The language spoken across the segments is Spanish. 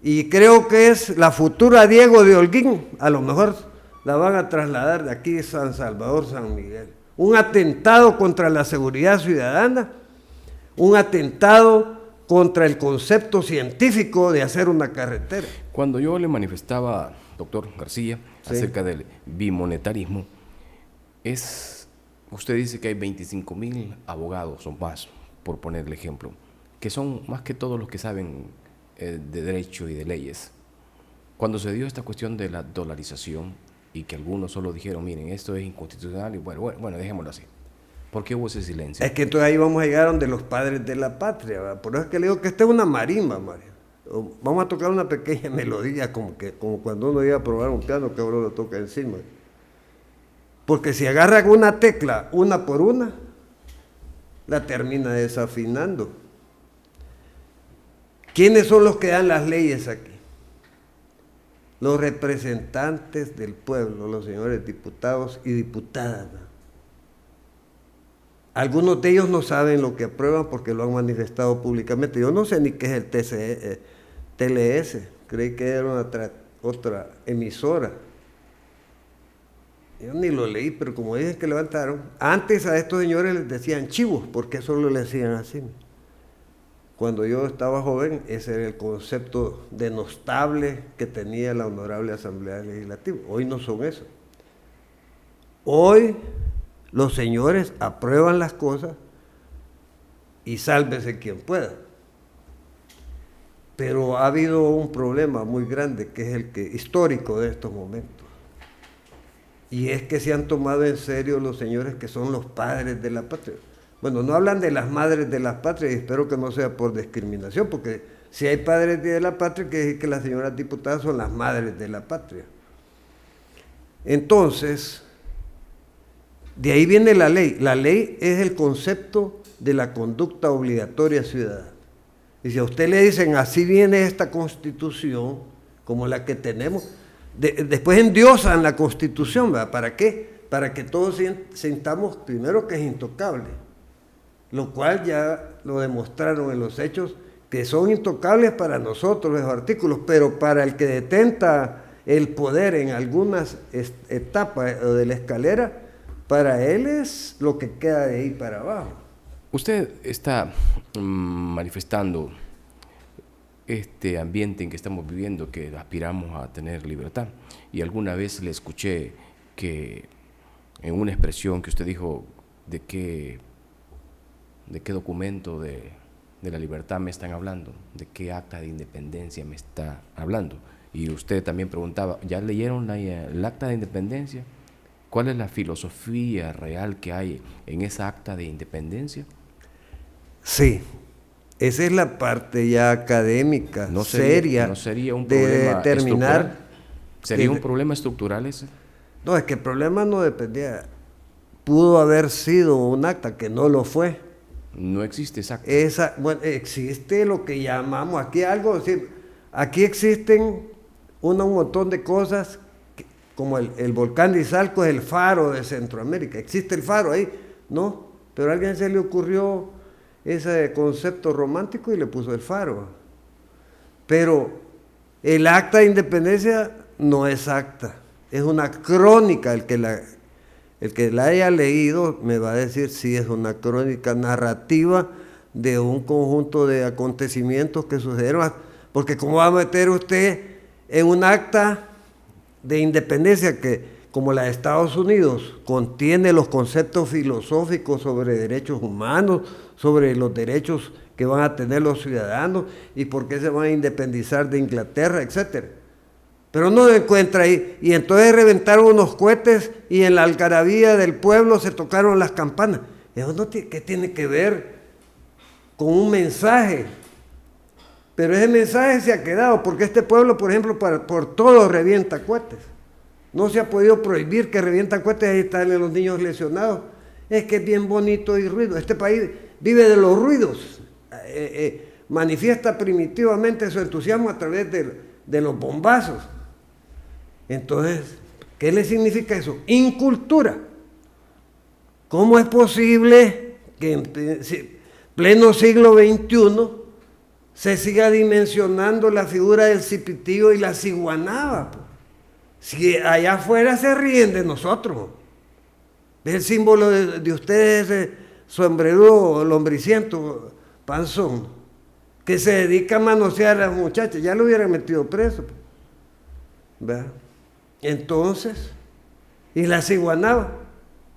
Y creo que es la futura Diego de Holguín, a lo mejor la van a trasladar de aquí de San Salvador, San Miguel. Un atentado contra la seguridad ciudadana, un atentado contra el concepto científico de hacer una carretera. Cuando yo le manifestaba, doctor García, acerca del bimonetarismo, usted dice que hay 25,000 abogados o más, por poner el ejemplo, que son más que todos los que saben de derecho y de leyes. Cuando se dio esta cuestión de la dolarización y que algunos solo dijeron, miren, esto es inconstitucional y bueno, dejémoslo así. ¿Por qué hubo ese silencio? Es que entonces ahí vamos a llegar donde los padres de la patria, ¿verdad? Por eso es que le digo que esta es una marimba, Mario. Vamos a tocar una pequeña melodía, como cuando uno iba a probar un piano que ahora lo toca encima. Porque si agarran una tecla, una por una, la termina desafinando. ¿Quiénes son los que dan las leyes aquí? Los representantes del pueblo, los señores diputados y diputadas. Algunos de ellos no saben lo que aprueban porque lo han manifestado públicamente. Yo no sé ni qué es el TLS, creí que era otra emisora. Yo ni lo leí, pero como dicen que levantaron, antes a estos señores les decían chivos, porque solo le decían así. Cuando yo estaba joven, ese era el concepto denostable que tenía la Honorable Asamblea Legislativa. Hoy no son eso. Hoy los señores aprueban las cosas y sálvese quien pueda. Pero ha habido un problema muy grande, que es el histórico de estos momentos. Y es que se han tomado en serio los señores que son los padres de la patria. Bueno, no hablan de las madres de la patria y espero que no sea por discriminación, porque si hay padres de la patria, quiere decir que las señoras diputadas son las madres de la patria. Entonces, de ahí viene la ley. La ley es el concepto de la conducta obligatoria ciudadana. Y si a usted le dicen, así viene esta Constitución, como la que tenemos, después endiosan la Constitución, ¿verdad? ¿Para qué? Para que todos sintamos primero que es intocable, lo cual ya lo demostraron en los hechos, que son intocables para nosotros los artículos, pero para el que detenta el poder en algunas etapas de la escalera, para él es lo que queda de ahí para abajo. Usted está manifestando este ambiente en que estamos viviendo, que aspiramos a tener libertad, y alguna vez le escuché que en una expresión que usted dijo, ¿de qué documento de la libertad me están hablando? ¿De qué acta de independencia me está hablando? Y usted también preguntaba, ¿ya leyeron el acta de independencia? ¿Cuál es la filosofía real que hay en esa acta de independencia? Sí, esa es la parte ya académica, seria, ¿no sería un de problema determinar. estructural? ¿Sería un problema estructural ese? No, es que el problema no dependía. Pudo haber sido un acta que no lo fue. No existe esa acta. Bueno, existe lo que llamamos aquí algo, decir, aquí existen un montón de cosas, como el volcán de Izalco es el faro de Centroamérica. ¿Existe el faro ahí? No, pero a alguien se le ocurrió ese concepto romántico y le puso el faro. Pero el acta de independencia no es acta, es una crónica. El que la haya leído me va a decir si es una crónica narrativa de un conjunto de acontecimientos que sucedieron, porque ¿cómo va a meter usted en un acta de independencia que, como la de Estados Unidos, contiene los conceptos filosóficos sobre derechos humanos, sobre los derechos que van a tener los ciudadanos y por qué se van a independizar de Inglaterra, etcétera? Pero no lo encuentra ahí. Y entonces reventaron unos cohetes y en la algarabía del pueblo se tocaron las campanas. Eso no tiene, ¿qué tiene que ver con un mensaje? Pero ese mensaje se ha quedado, porque este pueblo, por ejemplo, por todo revienta cohetes. No se ha podido prohibir que revientan cohetes, ahí están los niños lesionados. Es que es bien bonito y ruido. Este país vive de los ruidos. Manifiesta primitivamente su entusiasmo a través de los bombazos. Entonces, ¿qué le significa eso? Incultura. ¿Cómo es posible que en pleno siglo XXI se siga dimensionando la figura del cipitío y la ciguanaba. Si allá afuera se ríen de nosotros. ¿Ves el símbolo de ustedes, ese sombrerudo lombriciento, panzón, que se dedica a manosear a las muchachas? Ya lo hubieran metido preso. ¿Verdad? Entonces, y la ciguanaba,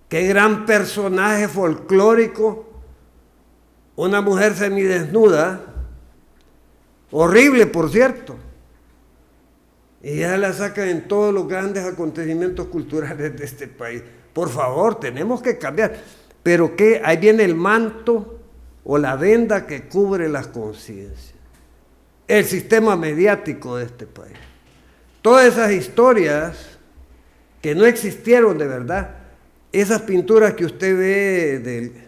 qué gran personaje folclórico, una mujer semidesnuda, horrible por cierto, y ya la sacan en todos los grandes acontecimientos culturales de este país. Por favor, tenemos que cambiar, pero ¿qué? Ahí viene el manto o la venda que cubre las conciencias, el sistema mediático de este país. Todas esas historias que no existieron de verdad, esas pinturas que usted ve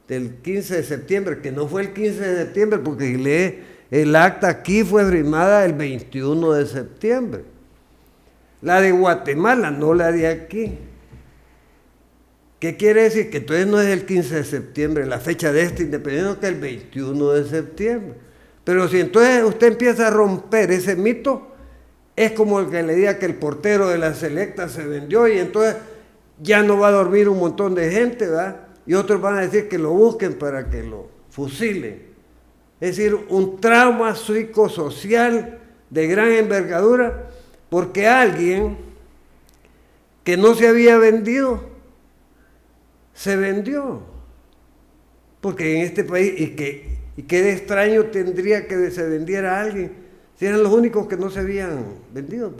del 15 de septiembre, que no fue el 15 de septiembre, porque si lee el acta aquí fue firmada el 21 de septiembre. La de Guatemala, no la de aquí. ¿Qué quiere decir? Que entonces no es el 15 de septiembre, la fecha de esta independencia, que es el 21 de septiembre. Pero si entonces usted empieza a romper ese mito, es como el que le diga que el portero de la Selecta se vendió y entonces ya no va a dormir un montón de gente, ¿verdad? Y otros van a decir que lo busquen para que lo fusilen. Es decir, un trauma psicosocial de gran envergadura, porque alguien que no se había vendido, se vendió. Porque en este país, y qué de extraño tendría que se vendiera a alguien, si eran los únicos que no se habían vendido.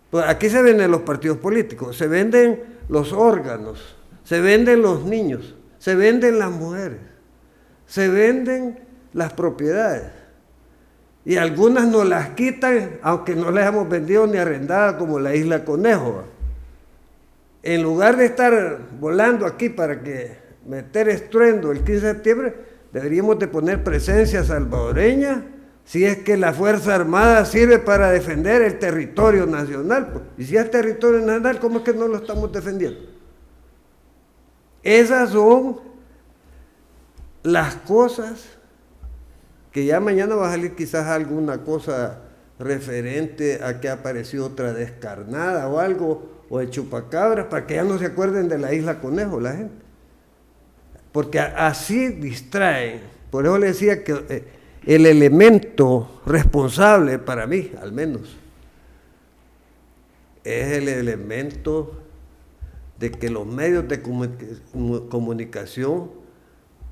Pues aquí se venden los partidos políticos, se venden los órganos, se venden los niños, se venden las mujeres, se venden las propiedades. Y algunas nos las quitan, aunque no las hemos vendido ni arrendadas, como la Isla Conejo. En lugar de estar volando aquí para que meter estruendo el 15 de septiembre, deberíamos de poner presencia salvadoreña, si es que la Fuerza Armada sirve para defender el territorio nacional. Pues. Y si es territorio nacional, ¿cómo es que no lo estamos defendiendo? Esas son las cosas que ya mañana va a salir quizás alguna cosa referente a que ha aparecido otra descarnada o algo, o de chupacabras, para que ya no se acuerden de la Isla Conejo la gente. Porque así distraen. Por eso le decía que el elemento responsable para mí, al menos, es el elemento de que los medios de comunicación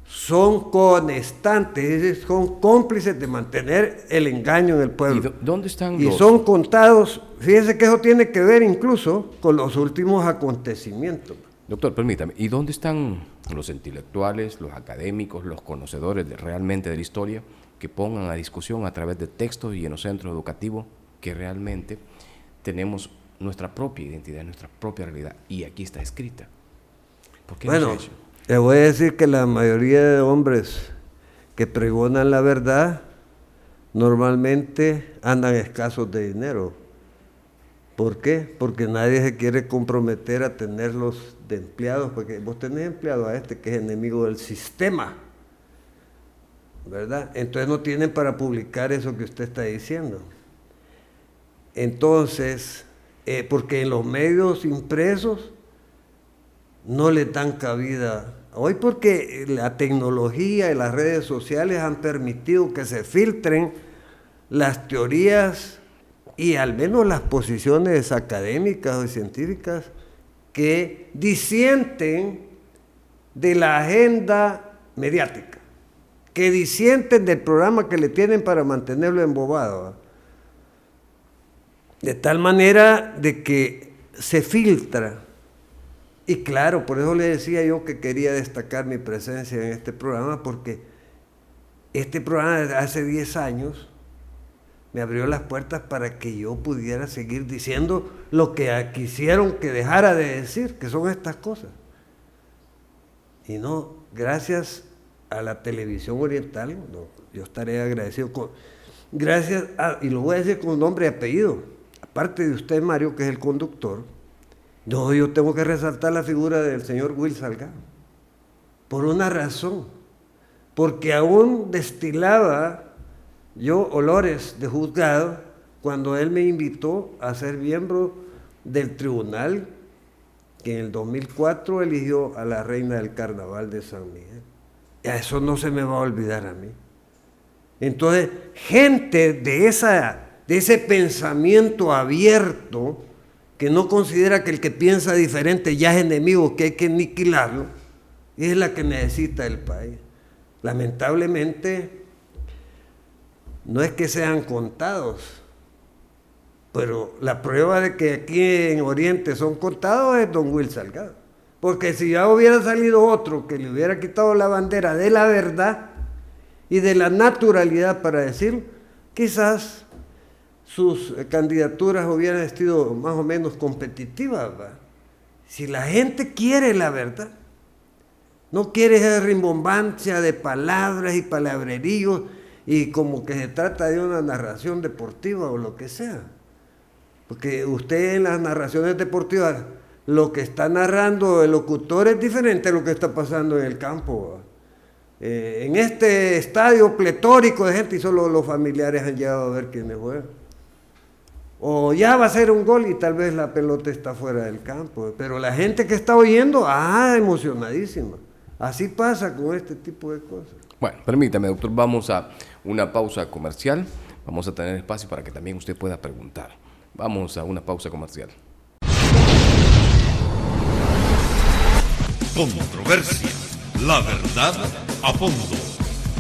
son conestantes, es decir, son cómplices de mantener el engaño en el pueblo. ¿Y dónde están y son contados, fíjense que eso tiene que ver incluso con los últimos acontecimientos. Doctor, permítame, ¿y dónde están los intelectuales, los académicos, los conocedores realmente de la historia, que pongan a discusión a través de textos y en los centros educativos que realmente tenemos nuestra propia identidad, nuestra propia realidad, y aquí está escrita? ¿Por qué no se ha hecho? Le voy a decir que la mayoría de hombres que pregonan la verdad normalmente andan escasos de dinero. ¿Por qué? Porque nadie se quiere comprometer a tenerlos de empleados, porque vos tenés empleado a este que es enemigo del sistema, ¿verdad? Entonces no tienen para publicar eso que usted está diciendo. Entonces, porque en los medios impresos no le dan cabida. Hoy porque la tecnología y las redes sociales han permitido que se filtren las teorías y al menos las posiciones académicas o científicas que disienten de la agenda mediática, que disienten del programa que le tienen para mantenerlo embobado, de tal manera de que se filtra. Y claro, por eso le decía yo que quería destacar mi presencia en este programa, porque este programa desde hace 10 años me abrió las puertas para que yo pudiera seguir diciendo lo que quisieron que dejara de decir, que son estas cosas. Y no, gracias a la televisión oriental, no, yo estaré agradecido gracias a, y lo voy a decir con nombre y apellido, aparte de usted, Mario, que es el conductor. No, yo tengo que resaltar la figura del señor Will Salgado, por una razón, porque aún destilaba yo olores de juzgado cuando él me invitó a ser miembro del tribunal que en el 2004 eligió a la reina del carnaval de San Miguel. Y a eso no se me va a olvidar a mí. Entonces, gente de ese pensamiento abierto, que no considera que el que piensa diferente ya es enemigo, que hay que aniquilarlo, es la que necesita el país. Lamentablemente, no es que sean contados, pero la prueba de que aquí en Oriente son contados es don Will Salgado. Porque si ya hubiera salido otro que le hubiera quitado la bandera de la verdad y de la naturalidad para decir, quizás sus candidaturas hubieran sido más o menos competitivas, ¿va? Si la gente quiere la verdad, no quiere esa rimbombancia de palabras y palabreríos y como que se trata de una narración deportiva o lo que sea. Porque usted en las narraciones deportivas, lo que está narrando el locutor es diferente a lo que está pasando en el campo, ¿va? En este estadio pletórico de gente y solo los familiares han llegado a ver quiénes juegan. O ya va a ser un gol y tal vez la pelota está fuera del campo. Pero la gente que está oyendo, emocionadísima. Así pasa con este tipo de cosas. Bueno, permítame, doctor, vamos a una pausa comercial. Vamos a tener espacio para que también usted pueda preguntar. Vamos a una pausa comercial. Controversia. La verdad a fondo.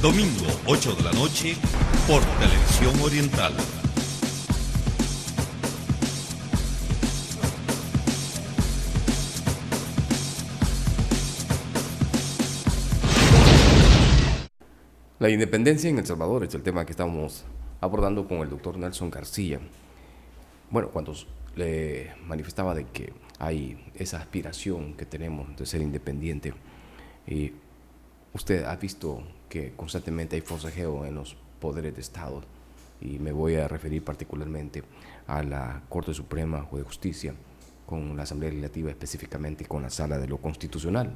Domingo, 8 de la noche, por Televisión Oriental. La independencia en El Salvador es el tema que estamos abordando con el doctor Nelson García. Bueno, cuando le manifestaba de que hay esa aspiración que tenemos de ser independiente, y usted ha visto que constantemente hay forcejeo en los poderes de Estado, y me voy a referir particularmente a la Corte Suprema de Justicia, con la Asamblea Legislativa específicamente y con la Sala de lo Constitucional.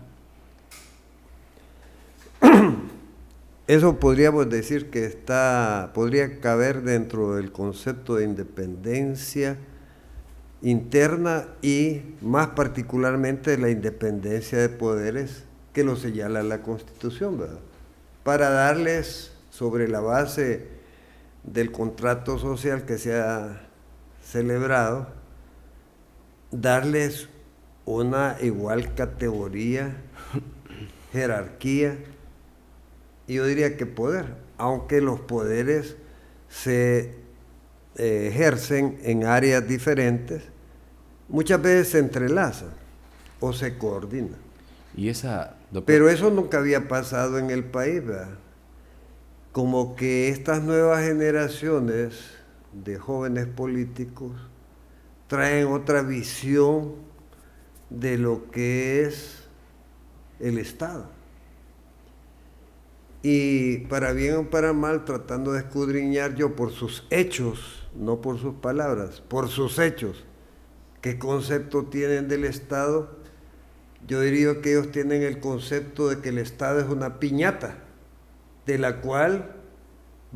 Eso podríamos decir que podría caber dentro del concepto de independencia interna y más particularmente la independencia de poderes que lo señala la Constitución, ¿verdad? Para darles, sobre la base del contrato social que se ha celebrado, darles una igual categoría, jerarquía, y yo diría que poder, aunque los poderes se ejercen en áreas diferentes, muchas veces se entrelazan o se coordinan. Y esa, doctor, pero eso nunca había pasado en el país, ¿verdad? Como que estas nuevas generaciones de jóvenes políticos traen otra visión de lo que es el Estado. Y para bien o para mal, tratando de escudriñar yo por sus hechos, no por sus palabras, por sus hechos, qué concepto tienen del Estado. Yo diría que ellos tienen el concepto de que el Estado es una piñata, de la cual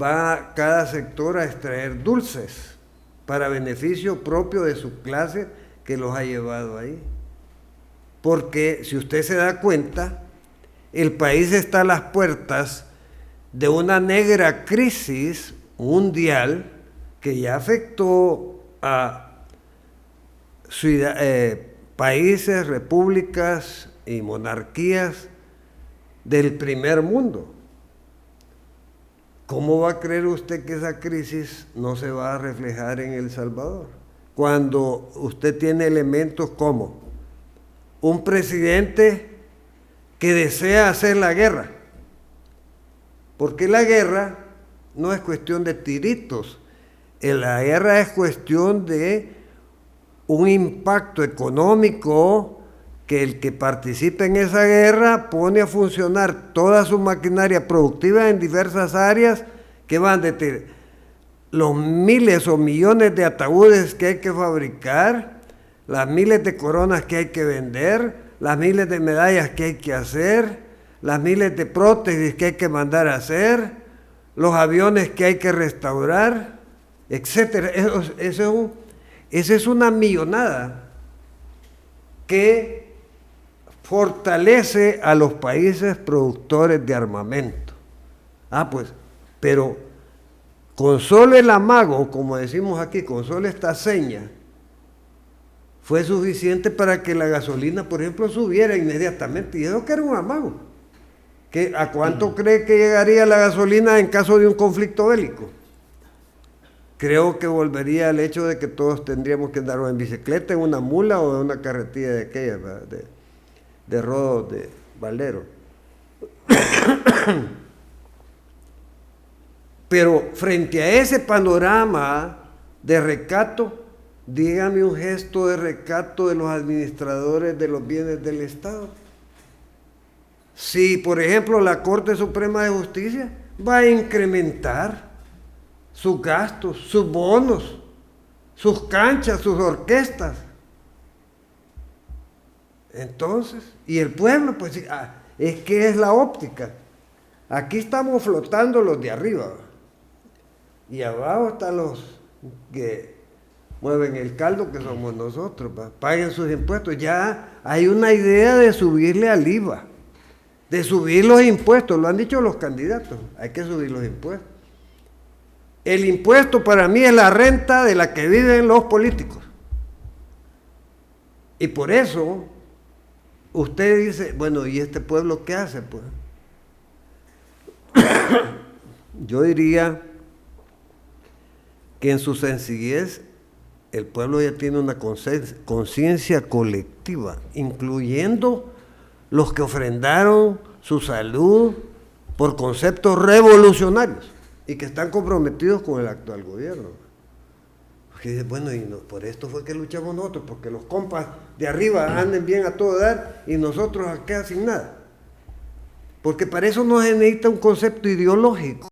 va cada sector a extraer dulces para beneficio propio de su clase que los ha llevado ahí. Porque si usted se da cuenta, el país está a las puertas de una negra crisis mundial que ya afectó a países, repúblicas y monarquías del primer mundo. ¿Cómo va a creer usted que esa crisis no se va a reflejar en El Salvador? Cuando usted tiene elementos como un presidente que desea hacer la guerra, porque la guerra no es cuestión de tiritos, la guerra es cuestión de un impacto económico que el que participe en esa guerra pone a funcionar toda su maquinaria productiva en diversas áreas que van desde los miles o millones de ataúdes que hay que fabricar, las miles de coronas que hay que vender, las miles de medallas que hay que hacer, las miles de prótesis que hay que mandar a hacer, los aviones que hay que restaurar, etcétera. Esa es una millonada que fortalece a los países productores de armamento. Pues, pero con solo el amago, como decimos aquí, con solo esta seña, fue suficiente para que la gasolina, por ejemplo, subiera inmediatamente. Y eso que era un amago. ¿A cuánto cree que llegaría la gasolina en caso de un conflicto bélico? Creo que volvería al hecho de que todos tendríamos que andar en bicicleta, en una mula o en una carretilla de aquella, de rodos de baldero. Pero frente a ese panorama de recato, dígame un gesto de recato de los administradores de los bienes del Estado. Si, por ejemplo, la Corte Suprema de Justicia va a incrementar sus gastos, sus bonos, sus canchas, sus orquestas. Entonces, y el pueblo, pues es que es la óptica. Aquí estamos flotando los de arriba, y abajo están los que mueven el caldo, que somos nosotros, paguen sus impuestos. Ya hay una idea de subirle al IVA, de subir los impuestos, lo han dicho los candidatos, hay que subir los impuestos. El impuesto para mí es la renta de la que viven los políticos. Y por eso usted dice, bueno, ¿y este pueblo qué hace? Pues yo diría que en su sencillez el pueblo ya tiene una conciencia colectiva, incluyendo los que ofrendaron su salud por conceptos revolucionarios y que están comprometidos con el actual gobierno. Porque dice, bueno, y por esto fue que luchamos nosotros, porque los compas de arriba anden bien a todo dar y nosotros acá sin nada. Porque para eso no se necesita un concepto ideológico.